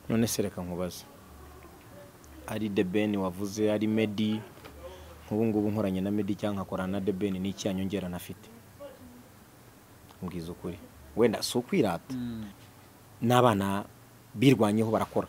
none se reka nkubaze ari The Ben wavuze ari Meddy nk'ubu ngubu nkoranye na Meddy cyangwa nkakorana na The Ben ni iki yanyongera nafite mbwiza ukuri wenda so kwirata n'abana birwanyeho barakora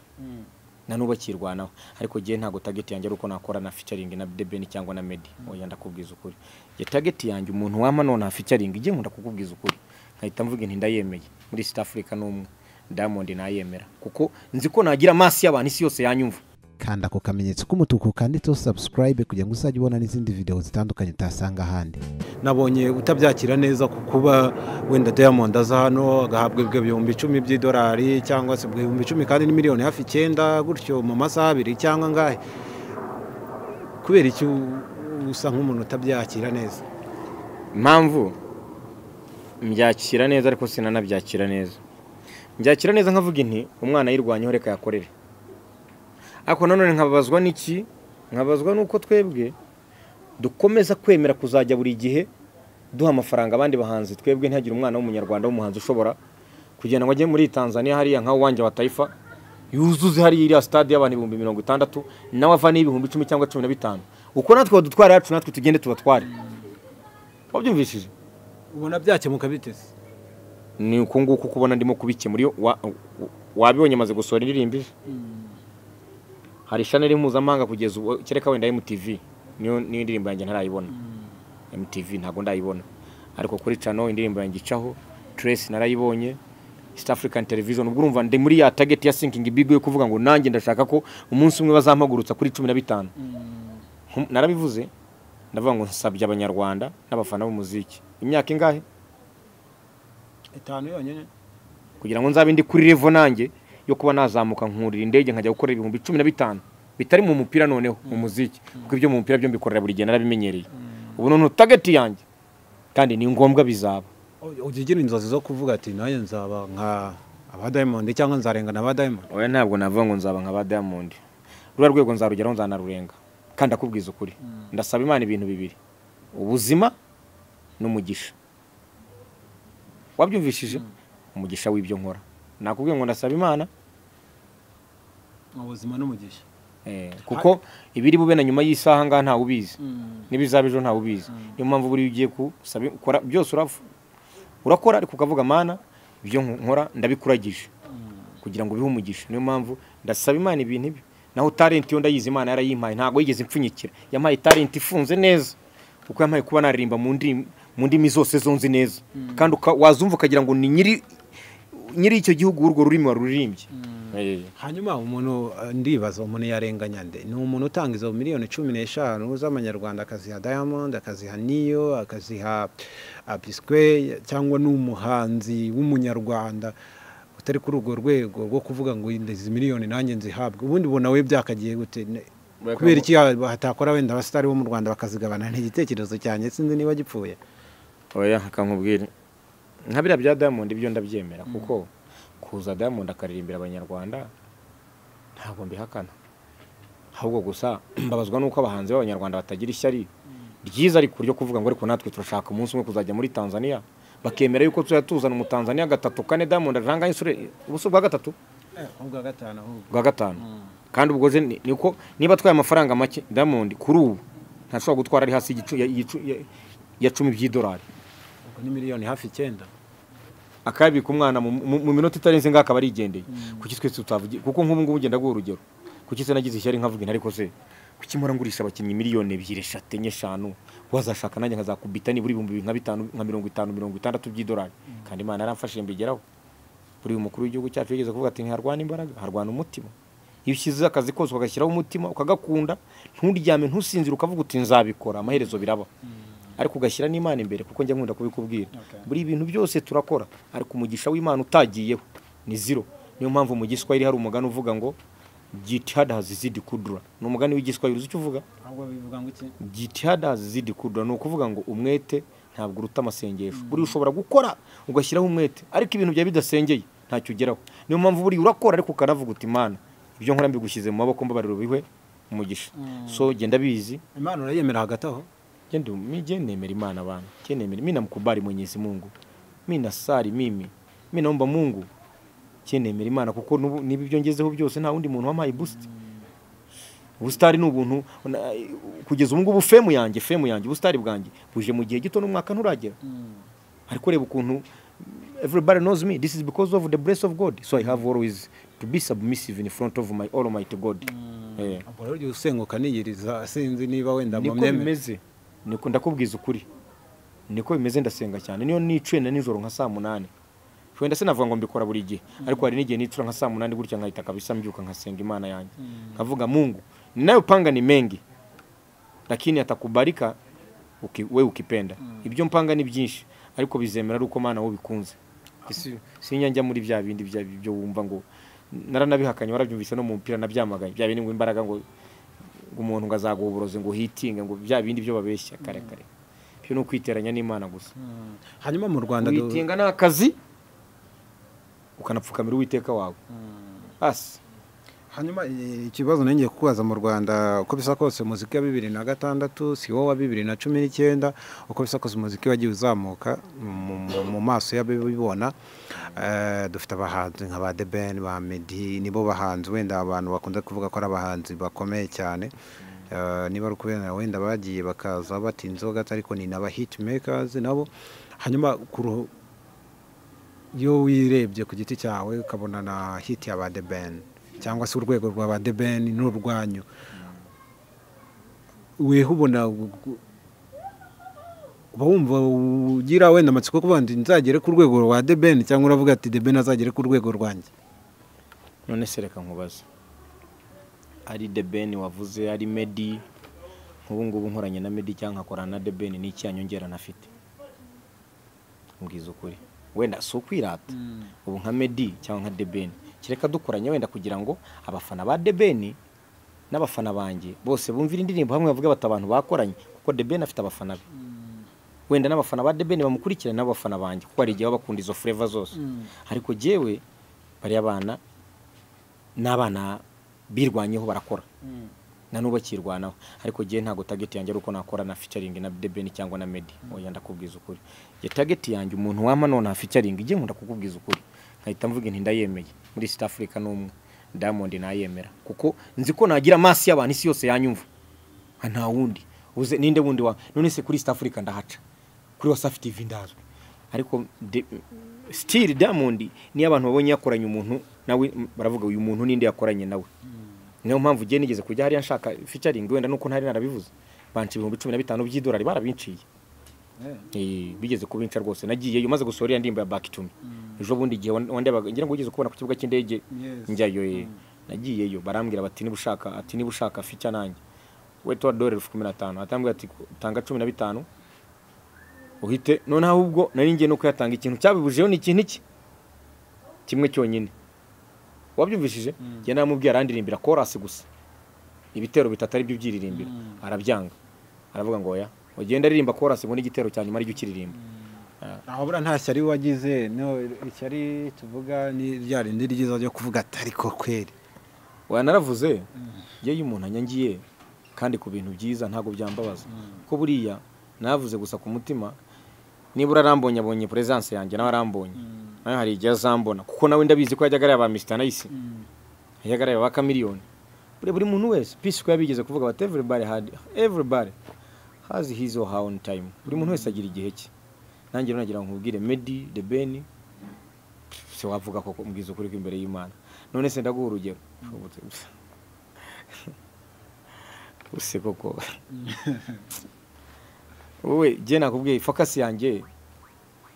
na nuba kirwanaho ariko giye ntago target yanjye uko nakora na featuring na The Ben cyangwa na Meddy oya ndakubwiza ukuri je target yanjye umuntu wama none featuring giye nkunda kukubwiza ukuri nkahita mvuga nti ndayemeye muri East Africa n'umwe Diamond nayemera kuko nzi ko nagira masi y'abantu isi yose yanyumva kanda ko kamenyetso k'umutuku kandi to subscribe kugira ngo uzajye ubona n'izindi video zitandukanye utasanga ahandi. Nabonye utabyakira neza kuba wenda Diamond aza hano agahabwa ibihumbi 10 by'idolari cyangwa se ibihumbi 10 kandi ni miliyoni hafi 9 gutyo mu masaha 2 cyangwa ngahe, kubera iki usa nk'umuntu utabyakira neza? Impamvu mbyakira neza ariko sinanabyakira neza. Mbyakira neza nkavuga inti umwana yirwanyeho reka yakorere. Ako nanone nkabazwa n'iki? Nkabazwa nuko twebwe dukomeza kwemera kuzajya buri gihe duha amafaranga abandi bahanzi, twebwe ntihagira umwana w'umunyarwanda w'umuhanzi ushobora kugenda ngo ajye muri Tanzania hariya nka wanje wa Taifa yuzuze hari iriya stade y'abantu 60,000 nawe avana ibihumbi 10 cyangwa 15. Uko natwe badutwara yacu natwe tugende tubatware. Wabyumvishije? Ubona byakemuka biteze? Ni uko nguko kubona ndimo kubikemura wabibonye maze gusora indirimbo. Hari channel impuzamahanga kugeza ubu kereka wenda MTV niyo indirimbo yanjye ntarayibona. MTV ntago ndayibona ariko kuri channel indirimbo yanjye icaho Trace narayibonye. East African Television ubwo urumva ndi muri ya target ya sinking big yo kuvuga ngo nanjye ndashaka ko umunsi umwe bazampagurutsa kuri 15. Narabivuze ndavuga ngo nsabye abanyarwanda n'abafana b'umuziki imyaka ingahe 5 yonyene kugira ngo nzabe ndi kuri level nanjye yo kuba nazamuka nkurira indege nkajya gukora ibihumbi 15 bitari mu mupira noneho mu muziki kuko ibyo mu mupira byo mbikorera buri gihe narabimenyereye. Ubu none target yanjye kandi ni ngombwa bizaba. Ugigira inzozi zo kuvuga ati naye nzaba nka aba Diamond cyangwa nzarengana aba Diamond? Oya ntabwo navuga ngo nzaba nka aba Diamond. Rura rwego nzarugeraho nzanarurenga kandi akubwiza ukuri. Ndasaba Imana ibintu bibiri: ubuzima n'umugisha. Wabyumvishije? Umugisha w'ibyo nkora. Nakubwiye ngo ndasaba Imana ubuzima n'umugisha. Kuko ibiri bube na nyuma y'isaha nga nta ubizi. Nibizabejo nta ubizi. Niyo mpamvu buri ugiye kusaba ukora byose urakora ariko ukavuga Mana ibyo nkora ndabikuragije kugira ngo bihe umugisha. Niyo mpamvu ndasaba Imana ibintu ibi. Naho talent yo ndayizi Imana yarayimpaye ntago yigeze impfunyikira. Yampaye talent ifunze neza kuko yampaye kuba naririmba mu ndimi zose zonzi neza kandi wazumva ukagira ngo ni nyiri icyo gihugu urwo rurimi warurimbye. Hanyuma umuntu ndibaza umuntu yarenganya nde? Ni umuntu utanga izo miliyoni 15 z'amanyarwanda akaziha Diamond, akaziha Niyo, akaziha Bisque cyangwa n'umuhanzi w'umunyarwanda utari kuri urwo rwego rwo kuvuga ngo izi miliyoni nanjye nzihabwe? Ubundi bona we byakagiye gute? Kubera iki hatakora wenda abastari bo mu Rwanda bakazigabana? Ntigitekerezo cyane sinzi niba gipfuye. Oya akankubwira nkabira bya Diamond ibyo ndabyemera kuko kuza Diamond akaririmbira abanyarwanda ntabwo mbihakana, ahubwo gusa mbabazwa nuko abahanzi b'abanyarwanda batagira ishyari ryiza ariko ryo kuvuga ngo ariko natwe turashaka umunsi umwe kuzajya muri Tanzania bakemera yuko tuzatuzana mu Tanzania 3-4 Diamond aranga insure ubuso bwa 3 ubwa 5 ahubwo bwa 5 kandi ubwo je niko niba twaye amafaranga make Diamond kuri ubu ntashobora gutwara ari hasi ya 10 by'idolari ubwo ni miliyoni hafi 9 akabika umwana mu minota itarenze ngaka bari igendeye kuki twese tutavugiye kuko nk'ubu ngubu ugenda guha urugero kuki se nagize ishyari nkavuga ariko se kuki mura ngurisha abakinnyi miliyoni 2 3 5 wazashaka nanjye nkazakubita ni buri 5 nka 50 by'idolari kandi Imana yaramfashije mbigeraho. Buri umukuru w'igihugu cyacu yigeze kuvuga ati ntiharwana imbaraga harwana umutima. Iyo ushyize akazi kose ukagashyiraho umutima ukagakunda nturyame ntusinzira ukavuga uti nzabikora amaherezo biraba ariko ugashyira n'Imana imbere kuko njya nkunda kubikubwira. Buri ibintu byose turakora ariko umugisha w'Imana utagiyeho ni zero. Niyo mpamvu mu Giswahili hari umugani uvuga ngo jitihada hazizidi kudura. Ni umugani w'Igiswahili uzi icyo uvuga? Ahubwo bivuga ngo iki? Jitihada hazizidi kudura, no kuvuga ngo umwete ntabwo uruta amasengesho. Buri ushobora gukora ugashyiraho umwete ariko ibintu bya bidasengeye ntacyo ugeraho. Niyo mpamvu buri urakora ariko ukanavuga uti Imana ibyo nkora mbigushyize mu maboko mbabariro bihe umugisha. So genda bizi Imana urayemera hagati aho? Mimi nemera Imana bana. Mimi namkubali Mwenyezi Mungu. Mimi nasali mimi naomba Mungu cyenemera Imana kuko niba ibyo ngezeho byose nta wundi muntu wampaye boost. Ubustari ni ubuntu kugeza ubu ngubu femu yanjye ubustari bwanjye buje mu gihe gito n'umwaka nturagera. Ariko reba ukuntu everybody knows me. This is because of the grace of God. So I have always to be submissive in front of my almighty God. Abo rero usenguka niyiriza sinzi niba wenda niko bimeze. Niko ndakubwiza ukuri. Niko bimeze ndasenga cyane. Niyo nicuye na nijoro nka saa 8. Wenda sinavuga ngo mbikora buri gihe. Ariko hari n'igihe nicura nka saa 8 gutya nkahita kabisa mbyuka nkasenga Imana yanjye. Nkavuga Mungu, ninayopanga ni mengi. Lakini atakubarika wewe ukipenda. Ibyo mpanga ni byinshi. Ariko bizemera ruko Mana wo bikunze. Sinyanja muri bya bindi byo wumva ngo naranabihakanye warabyumvise no mu mpira nabyamagaye bya bindi ngo imbaraga ngo umuntu ngazaguburoze ngo hitinge ngo bya bindi byo babeshya kare byo no kwiteranya n'Imana gusa. Hanyuma mu Rwanda witinga n'akazi ukanapfukamira Uwiteka wawe. Hanyuma ikibazo nenge kubaza mu Rwanda uko bisa kose muziki ya 2006 si wowe wa 2019 uko bisa kose muziki wagiye uzamuka mu maso y'abibona. Dufite abahanzi nka ba The Ben ba Meddy nibo bahanzi wenda abantu bakunda kuvuga ko ari abahanzi bakomeye cyane. Niba rukubena wenda bagiye bakaza batinzo gato ariko ni naba hit makers nabo. Hanyuma yo wirebye ku giti cyawe ukabona na hit ya ba The Ben cyangwa se urwego rwa ba The Ben n'urwanyu weho ubona bumva ugira wenda amatsiko kuba ndi nzagere ku rwego rwa The Ben cyangwa uravuga ati The Ben azagere ku rwego rwanjye. None sereka nkubaza ari The Ben wavuze ari Meddy nk'ubu ngubu nkoranye na Meddy cyangwa nkakorana na The Ben ni iki yanyongera nafite mbwiza ukuri wenda so kwirata ubu nka Meddy cyangwa nka The Ben kireka dukoranye wenda kugira ngo abafana ba The Ben n'abafana banjye bose bumvira indirimbo hamwe bavuga bati abantu bakoranye kuko The Ben afite abafana be wenda n'abafana ba The Ben bamukurikirana n'abafana banjye kuko ari igihe bakunda izo flavor zose. Ariko jewe bari abana n'abana birwanyeho barakora na nuba kirwanaho ariko gihe ntago target yanjye uko nakora na featuring na The Ben cyangwa na Meddy oya ndakubwiza ukuri je target yanjye umuntu wama none ha featuring je nkunda kukubwiza ukuri nkahita mvuga nti ndayemeye muri South Africa n'umwe Diamond nayemera kuko nzi ko nagira masi y'abantu isi yose yanyumva nta wundi uze ninde wundi wa none se kuri South Africa ndahaca kuri Wasafi TV ndazwe ariko still Diamond ni abantu babonye yakoranye umuntu nawe baravuga uyu muntu ninde yakoranye nawe. Niyo mpamvu giye nigeze kujya hari nshaka featuring wenda nuko ntari narabivuze banci 15,000 by'idolari barabinciye bigeze kubinca rwose nagiye umaze gusorera ndimba ya back to me ejo bundi gihe wandebaga ngira ngo ugeze kubona ku kibuga cy'indege njyayo nagiyeyo barambwira bati niba ushaka feature nanjye we to $15 atambwira ati tanga 15 uhite none ahubwo nari ngiye no kuyatanga ikintu cyabibujeho ni ikintu iki kimwe cyonyine wabyumvishije je namubwiye arandirimbira chorus gusa ibitero bitatu ari byo byiririmbira arabyanga aravuga ngo oya ugenda aririmba chorus ngo n'igitero cyanyuma ari cyo kiririmba. Ahobura nta cyari wagize no icyari tuvuga ni ryari ndiryiza ryo kuvuga atari ko kweri wa naravuze je y'umuntu anyangiye kandi ku bintu byiza ntago byambabaza ko buriya navuze gusa ku mutima nibura arambonye abonye presence yanjye nawe arambonye nayo hari igihe azambona kuko nawe ndabizi ko yajyaga aba Mr Nice yajyaga aba Chameleone buri muntu wese peace ko yabigeze kuvuga bati everybody has his or her own time buri muntu wese agira igihe cye nanjye nagira nkubwire Meddy The Ben se wavuga ko mbwiza ukuri ko imbere y'Imana none se ndaguha urugero use koko wowe je nakubwiye focus yanjye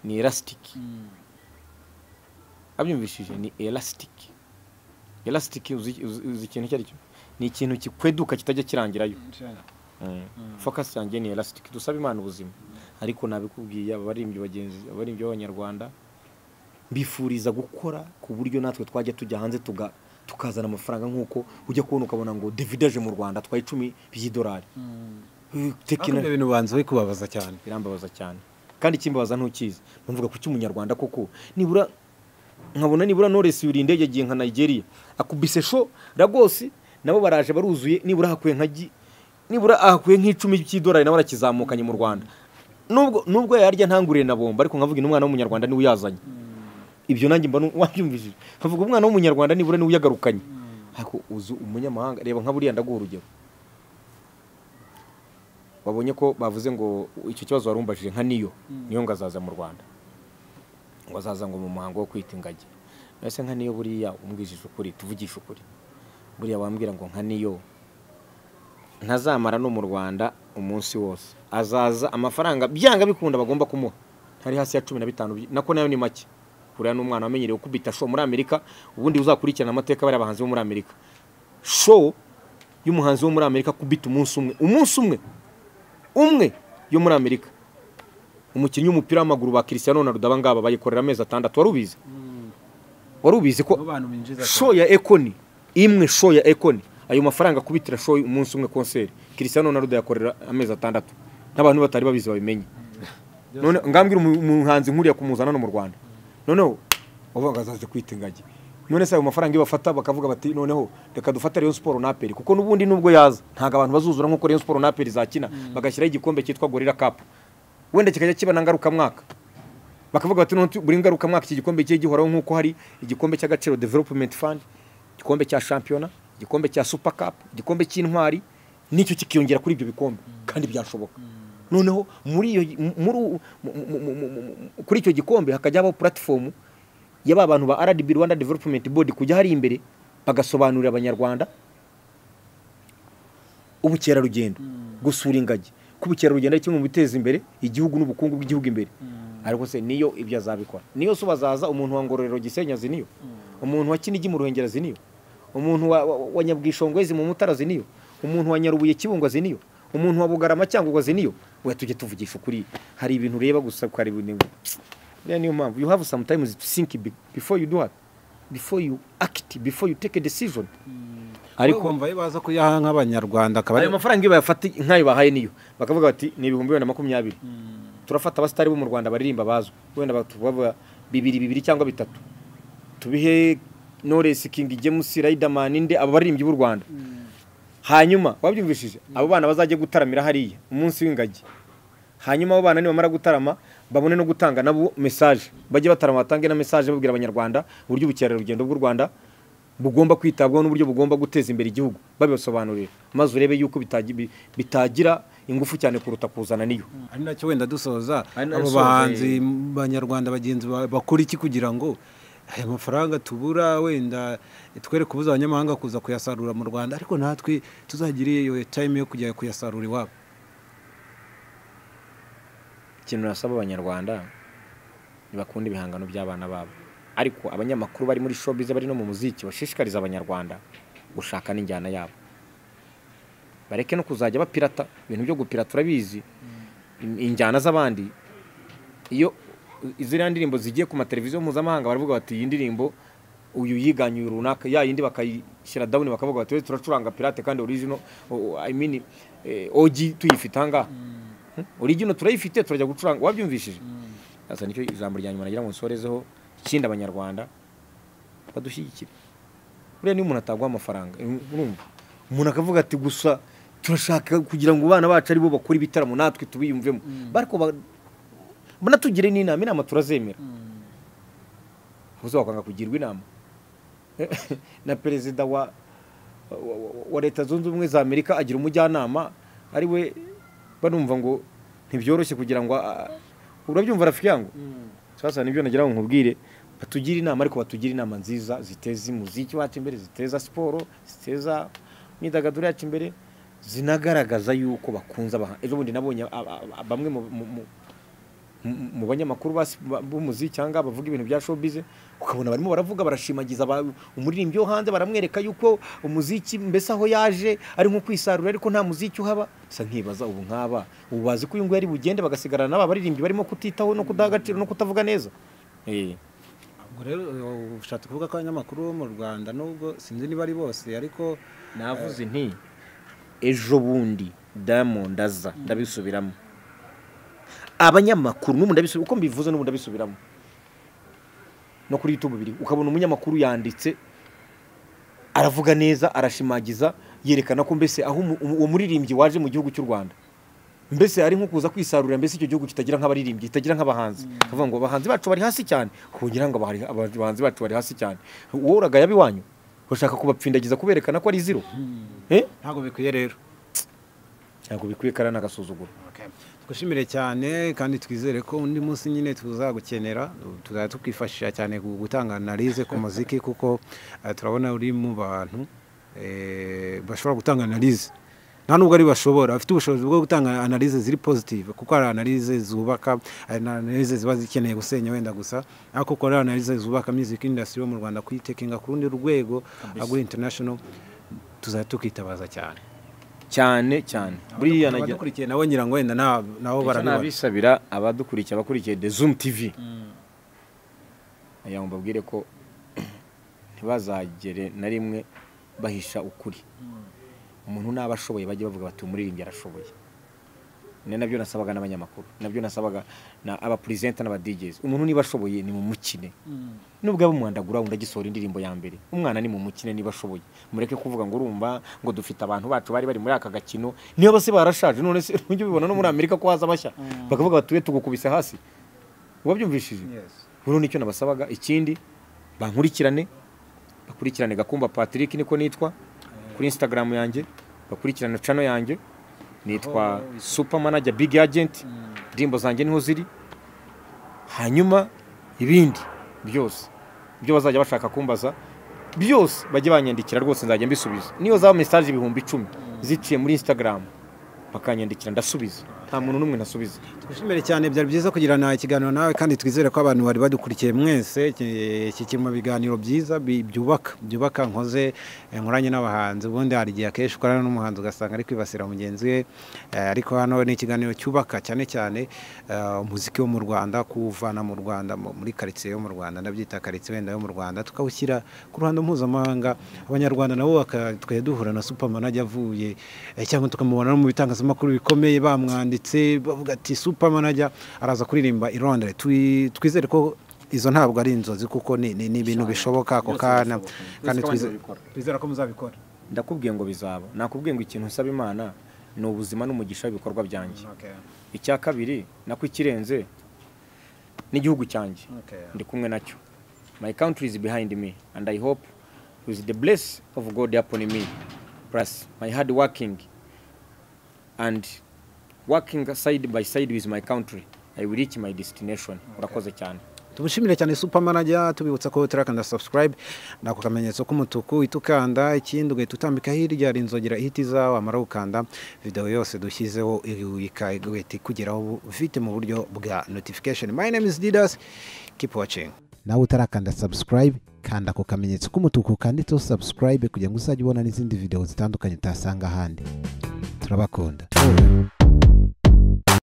ni elastic abyumvishije ni elastic uzi ikintu cyari cyo ni ikintu kikweduka kitajya kirangirayo focus yanjye ni elastic dusaba Imana ubuzima ariko nabikubwiye abarimbye bagenzi abarimbye b'Abanyarwanda mbifuriza gukora ku buryo natwe twajya tujya hanze tukazana amafaranga nkuko ujya kubona ukabona ngo Davidaje mu Rwanda twaye $10 tekina ibintu banze we kubabaza cyane birambabaza cyane kandi kimbabaza ntukiza mvuga ku cy'umunyarwanda koko nibura nkabona nibura Knowless yuri indege giye nka Nigeria akubise show ragose nabo baraje baruzuye nibura hakuye nk'icumi cy'idolari nawe arakizamukanye mu Rwanda nubwo yarya ntangurire na bomba ariko nkavuga n'umwana w'umunyarwanda ni uyazanye ibyo nanjye mba wabyumvishije kavuga umwana w'umunyarwanda nibura ni uyagarukanye ariko uzu umunyamahanga reba nka buriya ndaguha urugero wabonye ko bavuze ngo icyo kibazo warumbajije nka niyo ngazaza mu Rwanda ngo azaza ngo mu muhango wo kwita ingagi ese nka niyo buriya umbwijije ukuri tuvugisha ukuri buriya wambwira ngo nka niyo ntazamara no mu Rwanda umunsi wose azaza amafaranga byanga bikunda bagomba kumuha hari hasi ya 15 nako nayo ni make kuriya n'umwana wamenyereye kubita show muri Amerika ubundi uzakurikirana amateka bari abahanzi bo muri Amerika show y'umuhanzi wo muri Amerika kubita umunsi umwe yo muri Amerika umukinnyi w'umupira w'amaguru ba Cristiano Ronaldo abangaba bayikorera amezi 6 warubizi ko show ya Ekoni show ya Ekoni ayo mafaranga kubitira show umunsi umwe concert Cristiano Ronaldo yakorera amezi 6 n'abantu batari babizi babimenye none ngambwira umuhanzi nkuriya kumuzana no mu Rwanda noneho ubagazaje kwita ingagi none se ayo mafaranga ibafata bakavuga bati noneho reka dufata Rayon Sport na Aperi kuko nubundi nubwo yaza ntaga abantu bazuzura nko Rayon Sport na Aperi zakina bagashyira igikombe cyitwa Gorilla Cup wenda kikajya kibana ngaruka mwaka bakavuga bati buri ngaruka mwaka iki gikombe cye gihoraho nkuko hari igikombe cy'agaciro Development Fund igikombe cya Championa igikombe cya Super Cup igikombe cy'intwari nicyo kikiyongera kuri ibyo bikombe kandi byashoboka noneho kuri icyo gikombe hakajyaho platform yaba abantu ba RDB Rwanda Development Board kujya hari imbere bagasobanurira abanyarwanda ubukerarugendo gusura ingagi kubukerarugendo ari kimwe mu biteza imbere igihugu n'ubukungu bw'igihugu imbere ariko se niyo ibyo azabikora niyo so bazaza umuntu wa Ngororero Gisenya ziniyo umuntu wa Kinigi mu Ruhengera ziniyo umuntu wa Nyabwishongwezi mu Mutara ziniyo umuntu wa Nyarubuye Kibungo ziniyo umuntu wa Bugarama cyangwa ziniyo we tujye tuvugisha ukuri hari ibintu ureba gusa ko ari ibintu niyo mpamvu you have sometimes to think before you do it before you act before you take a decision ariko bumva baza kuyaha nk'abanyarwanda akaba ayo mafaranga iyo bayafata nkayo bahaye niyo bakavuga bati ni 2020 turafata abastari bo mu Rwanda baririmba bazwe wenda batubavuga 2 cyangwa 3 tubihe Knowless King James Riderman inde aba baririmbyi b'u Rwanda hanyuma wabyumvishije abo bana bazajye gutaramira hariya umunsi w'ingagi hanyuma abo bana nibamara gutarama babone no gutanga nabo message bajye batarama batange na message babwira abanyarwanda uburyo ubukerarugendo bw'u Rwanda bugomba kwitabwaho n'uburyo bugomba guteza imbere igihugu babisobanurira maze urebe yuko bitagira ingufu cyane kuruta kuzana niyo ari nacyo wenda dusoza abo bahanzi banyarwanda bagenzi bakora iki kugira ngo aya mafaranga tubura wenda twere kubuza abanyamahanga kuza kuyasarura mu Rwanda ariko natwe tuzagiriye iyo time yo kujya kuyasarura iwabo ikintu nasaba abanyarwanda ntibakunda ibihangano by'abana babo ariko abanyamakuru bari muri showbiz bari no mu muziki bashishikariza abanyarwanda gushaka n'injyana yabo bareke no kuzajya bapirata ibintu byo gupirata turabizi injyana z'abandi iyo iziriya ndirimbo zigiye ku mateleviziyo mpuzamahanga baravuga bati iyi ndirimbo uyu yiganye runaka ya yindi bakayishyira down bakavuga bati turacuranga pirate kandi original I mean OG tuyifite hanga original turayifite turajya gucuranga wabyumvishije asa nicyo ijambo rya nyuma nagira ngo nsorezeho ikindi abanyarwanda badushyigikira buriya niyo umuntu atagwa amafaranga urumva umuntu akavuga ati gusa turashaka kugira ngo abana bacu ari bo bakora ibitaramo natwe tubiyumvemo bariko banatugire n'inama turazemera uzakanga kugirwa inama na perezida wa leta zunze ubumwe za Amerika agira umujyanama ari we banumva ngo ntibyoroshye kugira ngo urabyumva rafiki yangu sasa nibyo nagira ngo nkubwire batugira inama ariko batugira inama nziza ziteza umuziki wacu imbere ziteza siporo ziteza imyidagaduro yacu imbere zinagaragaza yuko bakunze ejo bundi nabonye bamwe mu banyamakuru b'umuziki cyangwa bavuga ibintu bya showbiz ukabona barimo baravuga barashimagiza umuririmbyi wo hanze baramwereka yuko umuziki mbese aho yaje ari nko kwisarura ariko nta muziki uhaba sa nkibaza ubu nkaba ubazi ko uyungu yari bugende bagasigarana n'aba baririmbyi barimo kutitaho no kudaha agaciro no kutavuga neza ubwo rero ushatse kuvuga ko abanyamakuru bo mu Rwanda nubwo sinzi niba ari bose ariko navuze nti ejo bundi Diamond aza ndabisubiramo abanyamakuru n'umuntu ndabisubira uko mbivuze n'umuntu ndabisubiramo no kuri YouTube biri ukabona umunyamakuru yanditse aravuga neza arashimagiza yerekana ko mbese aho uwo muririmbyi waje mu gihugu cy'u Rwanda mbese ari nko kuza kwisarurira mbese icyo gihugu kitagira nk'abaririmbyi kitagira nk'abahanzi kavuga ngo abahanzi bacu bari hasi cyane kugira ngo abahanzi bacu bari hasi cyane wowe uragaya biwanyu bashaka kubapfindagiza kuberekana ko ari zero ntago bikwiye rero ntago bikwiye karana agasuzuguro twishimire cyane kandi twizere ko undi munsi nyine tuzagukenera tuzajya tukifashisha cyane gutanga analize ku muziki kuko turabona uri mu bantu bashobora gutanga analize nta nubwo ari bashobora bafite ubushobozi bwo gutanga analize ziri positive kuko hari analize zubaka analize ziba zikeneye gusenya wenda gusa ariko ko ari analize zubaka music industry yo mu Rwanda kuyitekinga ku rundi rwego aguri international tuzajya tukitabaza cyane buriya nadukurikiye nawe ngira ngo wenda nabo barabisabira abakurikiye the ZOOM TV aya mbabwire ko ntibazagere na rimwe bahisha ukuri umuntu nabashoboye bajye bavuga bati umuririmbyi arashoboye nabyo nasabaga n'abanyamakuru nabyo nasabaga na aba presenter n'aba DJs umuntu niba ashoboye ni mu mukine nubwo abumwandagura undagisora indirimbo ya mbere umwana ni mu mukine niba ashoboye mureke kuvuga ngo urumva ngo dufite abantu bacu bari muri aka gakino niyo base barashaje none se ujye ubibona no muri Amerika ko haza bashya bakavuga batuye tugukubise hasi wabyumvishije buru nicyo nabasabaga ikindi bankurikirane Gakumba Patrick niko nitwa kuri Instagram yanjye bakurikirana channel yanjye nitwa Super Manager Big Agent ndimbo zanjye niho ziri hanyuma ibindi byose byo bazajya bashaka kumbaza byose bajye banyandikira rwose nzajya mbisubiza niyo za message 10,000 ziciye muri Instagram bakanyandikira ndasubiza nta muntu numwe nasubiza twishimire cyane byari byiza kugirana ikiganiro nawe kandi twizere ko abantu bari badukurikiye mwese iki kirimo biganiro byiza byubaka nkoze nkoranye n'abahanzi ubundi hari igihe akenshi ukorana n'umuhanzi ugasanga ari kwibasira mugenzi we ariko hano ni ikiganiro cyubaka cyane umuziki wo mu Rwanda kuvana mu Rwanda muri quartier yo mu Rwanda ndabyita quartier wenda yo mu Rwanda tukawushyira ku ruhando mpuzamahanga abanyarwanda nabo bakatwe duhura na Super Manager avuye cyangwa tukamubona no mu bitangazamakuru bikomeye bamwanditse bavuga ati Super Manager araza kuririmba i Londres twizere ko izo ntabwo ari inzozi kuko ni ibintu bishoboka ako kana kandi twizera ko muzabikora ndakubwiye ngo bizaba nakubwiye ngo ikintu nsaba Imana ni ubuzima n'umugisha w'ibikorwa byanjye icya kabiri nako ikirenze n'igihugu cyanjye ndi kumwe nacyo my country is behind me and I hope with the bless of God upon me plus my hard working and working side by side with my country I will reach my destination urakoze cyane tubushimire cyane Super Manager tubibutsa ko turakanda subscribe nako kamenyetso k'umutuku itukanda ikindi ugahita utambika hirya ari inzogera ihitiza wamara gukanda video yose dushyizeho igahita kugeraho ufite mu buryo bwa notification. My name is Didas, keep watching. nawe utarakanda subscribe kanda ko kamenyetso k'umutuku kanditseho subscribe kugira ngo uzajye ubona n'izindi video zitandukanye utasanga ahandi turabakunda.